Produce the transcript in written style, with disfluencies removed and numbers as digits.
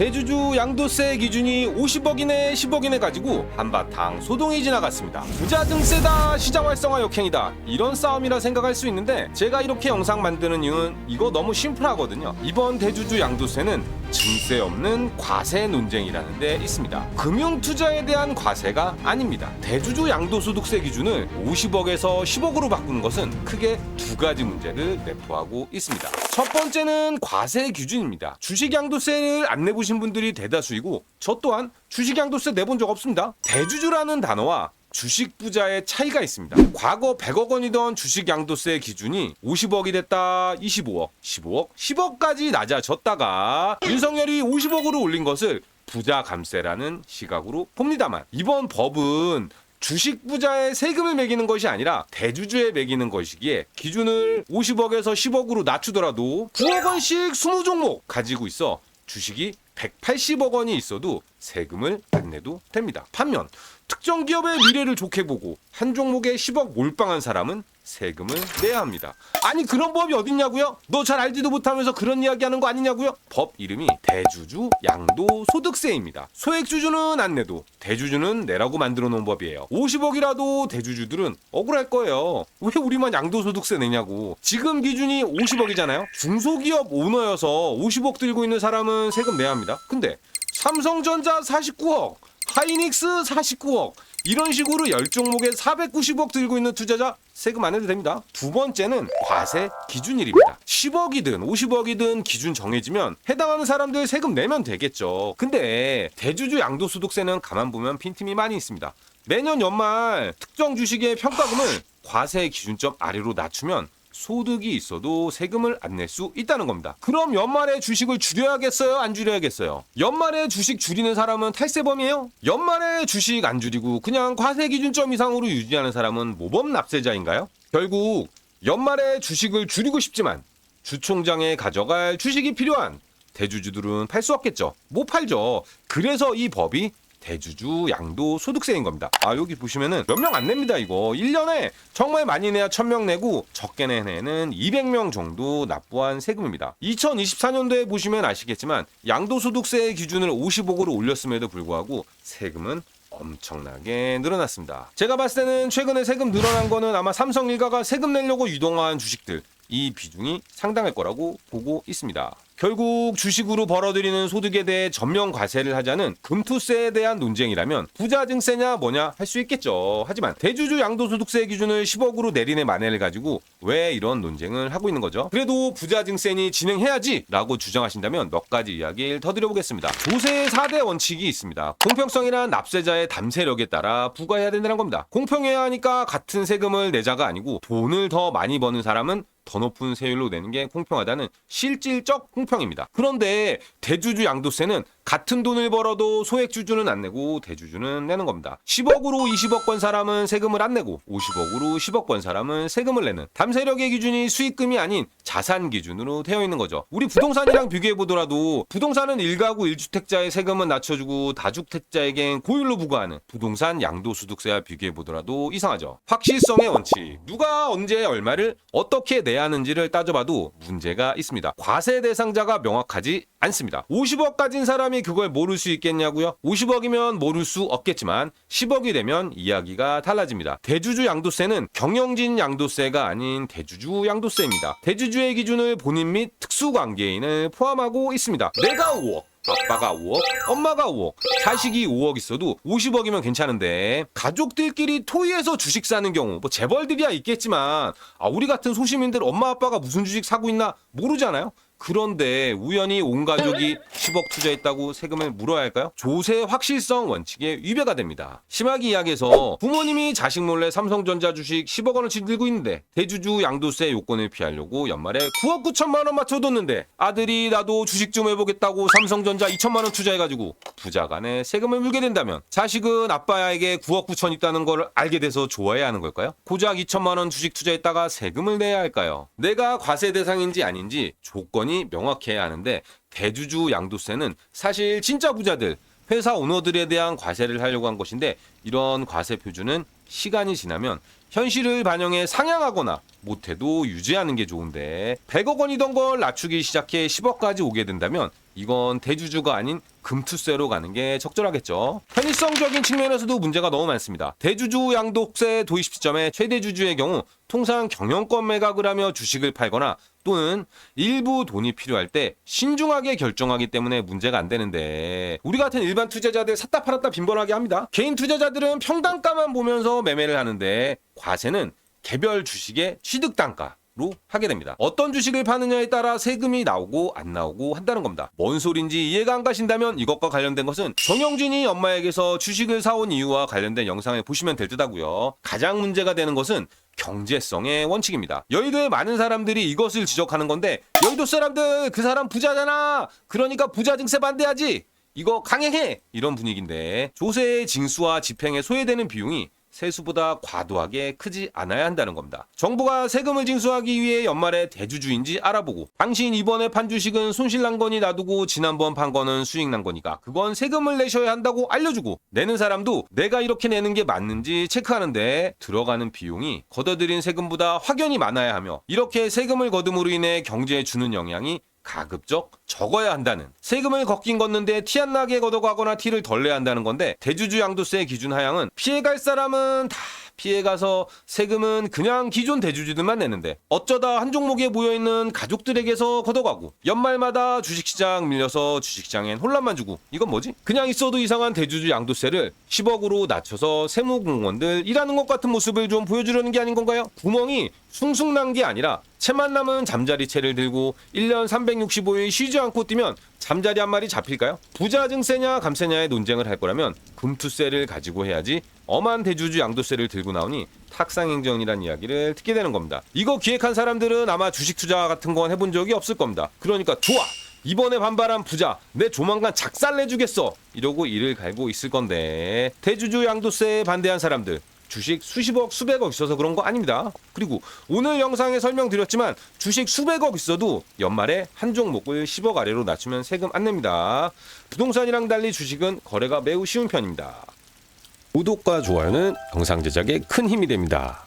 대주주 양도세 기준이 50억이네 10억이네 가지고 한바탕 소동이 지나갔습니다. 부자 증세다 시장 활성화 역행이다 이런 싸움이라 생각할 수 있는데 제가 이렇게 영상 만드는 이유는 이거 너무 심플하거든요. 이번 대주주 양도세는 증세 없는 과세 논쟁이라는 데 있습니다. 금융투자에 대한 과세가 아닙니다. 대주주 양도소득세 기준을 50억에서 10억으로 바꾸는 것은 크게 두 가지 문제를 내포하고 있습니다. 첫 번째는 과세 기준입니다. 주식 양도세를 안 내보신 분들이 대다수이고 저 또한 주식 양도세 내본 적 없습니다. 대주주라는 단어와 주식 부자의 차이가 있습니다. 과거 100억 원이던 주식 양도세 기준이 50억이 됐다 25억, 15억, 10억까지 낮아졌다가 윤석열이 50억으로 올린 것을 부자 감세라는 시각으로 봅니다만 이번 법은 주식 부자의 세금을 매기는 것이 아니라 대주주에 매기는 것이기에 기준을 50억에서 10억으로 낮추더라도 9억 원씩 20종목 가지고 있어 주식이 180억 원이 있어도 세금을 안 내도 됩니다. 반면 특정 기업의 미래를 좋게 보고 한 종목에 10억 몰빵한 사람은 세금을 내야 합니다. 아니 그런 법이 어딨냐고요? 너 잘 알지도 못하면서 그런 이야기 하는 거 아니냐고요? 법 이름이 대주주 양도소득세입니다. 소액주주는 안 내도 대주주는 내라고 만들어 놓은 법이에요. 50억이라도 대주주들은 억울할 거예요. 왜 우리만 양도소득세 내냐고. 지금 기준이 50억이잖아요. 중소기업 오너여서 50억 들고 있는 사람은 세금 내야 합니다. 근데 삼성전자 49억, 하이닉스 49억 이런 식으로 10종목에 490억 들고 있는 투자자 세금 안 내도 됩니다. 두 번째는 과세 기준일입니다. 10억이든 50억이든 기준 정해지면 해당하는 사람들 세금 내면 되겠죠. 근데 대주주 양도소득세는 가만 보면 빈틈이 많이 있습니다. 매년 연말 특정 주식의 평가금을 과세 기준점 아래로 낮추면 소득이 있어도 세금을 안 낼 수 있다는 겁니다. 그럼 연말에 주식을 줄여야겠어요? 안 줄여야겠어요? 연말에 주식 줄이는 사람은 탈세범이에요? 연말에 주식 안 줄이고 그냥 과세 기준점 이상으로 유지하는 사람은 모범 납세자인가요? 결국 연말에 주식을 줄이고 싶지만 주총장에 가져갈 주식이 필요한 대주주들은 팔 수 없겠죠. 못 팔죠. 그래서 이 법이 대주주 양도소득세인 겁니다. 여기 보시면은 몇 명 안 냅니다. 이거 1년에 정말 많이 내야 1000명 내고 적게 내는 200명 정도 납부한 세금입니다. 2024년도에 보시면 아시겠지만 양도소득세 기준을 50억으로 올렸음에도 불구하고 세금은 엄청나게 늘어났습니다. 제가 봤을 때는 최근에 세금 늘어난 거는 아마 삼성 일가가 세금 내려고 유동한 주식들 이 비중이 상당할 거라고 보고 있습니다. 결국 주식으로 벌어들이는 소득에 대해 전면 과세를 하자는 금투세에 대한 논쟁이라면 부자 증세냐 뭐냐 할 수 있겠죠. 하지만 대주주 양도소득세 기준을 10억으로 내리네 마네를 가지고 왜 이런 논쟁을 하고 있는 거죠? 그래도 부자 증세니 진행해야지 라고 주장하신다면 몇 가지 이야기를 더 드려보겠습니다. 조세의 4대 원칙이 있습니다. 공평성이란 납세자의 담세력에 따라 부과해야 된다는 겁니다. 공평해야 하니까 같은 세금을 내자가 아니고 돈을 더 많이 버는 사람은 더 높은 세율로 내는 게 공평하다는 실질적 공평입니다. 그런데 대주주 양도세는 같은 돈을 벌어도 소액주주는 안 내고 대주주는 내는 겁니다. 10억으로 20억 번 사람은 세금을 안 내고 50억으로 10억 번 사람은 세금을 내는 담세력의 기준이 수익금이 아닌 자산 기준으로 되어 있는 거죠. 우리 부동산이랑 비교해 보더라도 부동산은 1가구 1주택자의 세금은 낮춰주고 다주택자에겐 고율로 부과하는 부동산 양도소득세와 비교해 보더라도 이상하죠. 확실성의 원칙. 누가 언제 얼마를 어떻게 내야 하는지를 따져봐도 문제가 있습니다. 과세 대상자가 명확하지 않습니다. 50억 가진 사람이 그걸 모를 수 있겠냐고요? 50억이면 모를 수 없겠지만 10억이 되면 이야기가 달라집니다. 대주주 양도세는 경영진 양도세가 아닌 대주주 양도세입니다. 대주주의 기준을 본인 및 특수관계인을 포함하고 있습니다. 내가 5억, 아빠가 5억, 엄마가 5억, 자식이 5억 있어도 50억이면 괜찮은데 가족들끼리 토의해서 주식 사는 경우 뭐 재벌들이야 있겠지만 우리 같은 소시민들 엄마 아빠가 무슨 주식 사고 있나 모르잖아요. 그런데 우연히 온 가족이 10억 투자했다고 세금을 물어야 할까요? 조세 확실성 원칙에 위배가 됩니다. 심하게 이야기해서 부모님이 자식 몰래 삼성전자 주식 10억 원어치 들고 있는데 대주주 양도세 요건을 피하려고 연말에 9억 9천만 원 맞춰뒀는데 아들이 나도 주식 좀 해보겠다고 삼성전자 2천만 원 투자해가지고 부자간에 세금을 물게 된다면 자식은 아빠에게 9억 9천 있다는 걸 알게 돼서 좋아해야 하는 걸까요? 고작 2천만 원 주식 투자했다가 세금을 내야 할까요? 내가 과세 대상인지 아닌지 조건이 명확해야 하는데 대주주 양도세는 사실 진짜 부자들, 회사 오너들에 대한 과세를 하려고 한 것인데 이런 과세 표준은 시간이 지나면 현실을 반영해 상향하거나 못해도 유지하는 게 좋은데 100억 원이던 걸 낮추기 시작해 10억까지 오게 된다면 이건 대주주가 아닌 금투세로 가는 게 적절하겠죠. 편의성적인 측면에서도 문제가 너무 많습니다. 대주주 양도세 도입 시점에 최대 주주의 경우 통상 경영권 매각을 하며 주식을 팔거나 또는 일부 돈이 필요할 때 신중하게 결정하기 때문에 문제가 안 되는데 우리 같은 일반 투자자들 샀다 팔았다 빈번하게 합니다. 개인 투자자들은 평단가만 보면서 매매를 하는데 과세는 개별 주식의 취득단가 로 하게 됩니다. 어떤 주식을 파느냐에 따라 세금이 나오고 안 나오고 한다는 겁니다. 뭔 소린지 이해가 안 가신다면 이것과 관련된 것은 정영진이 엄마에게서 주식을 사온 이유와 관련된 영상을 보시면 될 듯 하고요. 가장 문제가 되는 것은 경제성의 원칙입니다. 여의도에 많은 사람들이 이것을 지적하는 건데 여의도 사람들 그 사람 부자잖아. 그러니까 부자 증세 반대하지. 이거 강행해. 이런 분위기인데 조세의 징수와 집행에 소요되는 비용이 세수보다 과도하게 크지 않아야 한다는 겁니다. 정부가 세금을 징수하기 위해 연말에 대주주인지 알아보고 당신 이번에 판 주식은 손실 난 거니 놔두고 지난번 판 거는 수익 난 거니까 그건 세금을 내셔야 한다고 알려주고 내는 사람도 내가 이렇게 내는 게 맞는지 체크하는데 들어가는 비용이 걷어들인 세금보다 확연히 많아야 하며 이렇게 세금을 거둠으로 인해 경제에 주는 영향이 가급적 적어야 한다는 세금을 걷긴 걷는데 티 안 나게 걷어가거나 티를 덜 내야 한다는 건데 대주주 양도세 기준 하향은 피해갈 사람은 다 피해가서 세금은 그냥 기존 대주주들만 내는데 어쩌다 한 종목에 모여있는 가족들에게서 걷어가고 연말마다 주식시장 밀려서 주식시장엔 혼란만 주고 이건 뭐지? 그냥 있어도 이상한 대주주 양도세를 10억으로 낮춰서 세무공무원들 일하는 것 같은 모습을 좀 보여주려는 게 아닌 건가요? 구멍이 숭숭 난 게 아니라 채만 남은 잠자리채를 들고 1년 365일 쉬지 않고 뛰면 잠자리 한 마리 잡힐까요? 부자 증세냐 감세냐의 논쟁을 할 거라면 금투세를 가지고 해야지 엄한 대주주 양도세를 들고 나오니 탁상행정이란 이야기를 듣게 되는 겁니다. 이거 기획한 사람들은 아마 주식 투자 같은 건 해본 적이 없을 겁니다. 그러니까 좋아! 이번에 반발한 부자 내 조만간 작살내주겠어! 이러고 이를 갈고 있을 건데 대주주 양도세에 반대한 사람들 주식 수십억 수백억 있어서 그런 거 아닙니다. 그리고 오늘 영상에 설명드렸지만 주식 수백억 있어도 연말에 한 종목을 10억 아래로 낮추면 세금 안 냅니다. 부동산이랑 달리 주식은 거래가 매우 쉬운 편입니다. 구독과 좋아요는 영상 제작에 큰 힘이 됩니다.